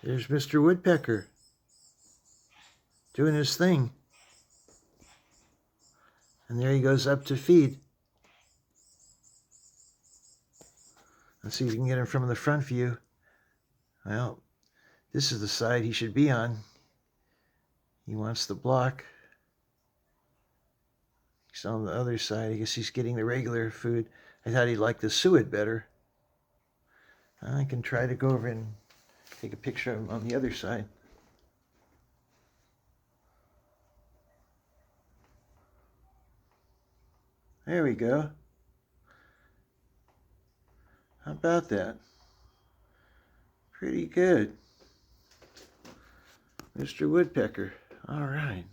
There's Mr. Woodpecker doing his thing. And there he goes up to feed. Let's see if we can get him from the front view. Well, this is the side he should be on. He wants the block. He's on the other side. I guess he's getting the regular food. I thought he'd like the suet better. I can try to go over and take a picture of him on the other side. There we go. How about that? Pretty good. Mr. Woodpecker. All right.